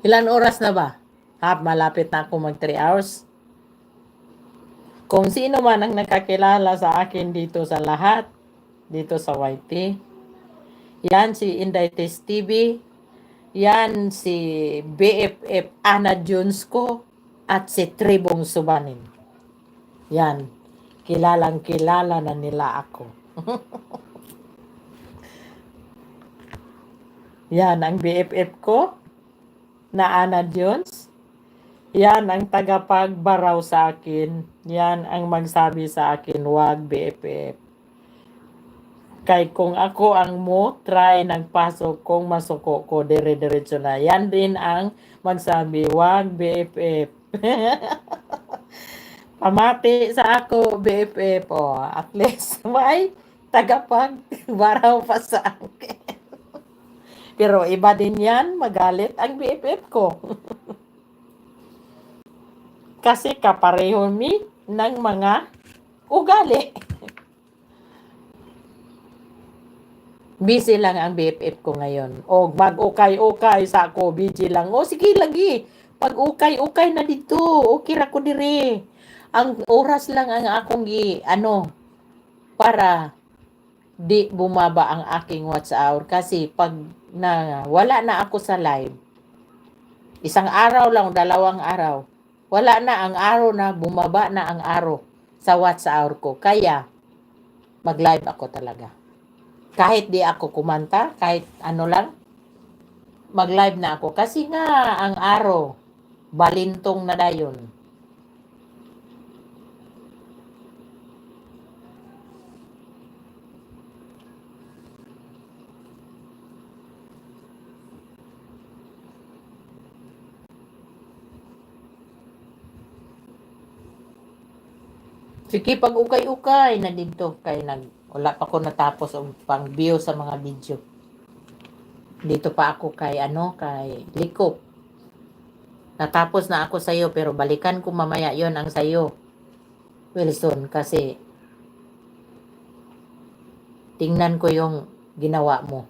Ilan oras na ba? Malapit na ako mag 3 hours. Kung sino man ang nakakilala sa akin dito sa lahat, dito sa YT, yan si Inday Test TV, yan si BFF Ana Jones ko, at si Tribong Subanin. Yan, kilalang kilala na nila ako. Yan ang BFF ko na Ana Jones. Yan ang tagapagbaraw sa akin. Yan ang magsabi sa akin, wag BFF. Kay kung ako ang mo, try nagpasok kung masuko ko, dire-diretso na. Yan din ang magsabi, wag BFF. Pamati sa ako, BFF. At least may tagapagbaraw pa sa akin. Pero iba din yan, magalit ang BFF ko. Kasi kapareho mi ng mga ugali. Busy lang ang BFF ko ngayon. O mag-ukay-ukay sa ako, busy lang. O sige lagi, pag-ukay-ukay na dito, okay ra ko dire. Ang oras lang ang akong para di bumaba ang aking watch hour. Kasi pag wala na ako sa live, isang araw lang, 2 araw, wala na ang araw na, bumaba na ang araw sa watch hour ko. Kaya, mag-live ako talaga. Kahit di ako kumanta, kahit ano lang, mag-live na ako. Kasi nga, ang araw, balintong na dayon. Sige, pag ukay-ukay na dito, wala pa ko natapos ang pang view sa mga video. Dito pa ako kay Likop. Natapos na ako sa'yo, pero balikan ko mamaya yon ang sa'yo, Wilson, kasi tingnan ko yung ginawa mo.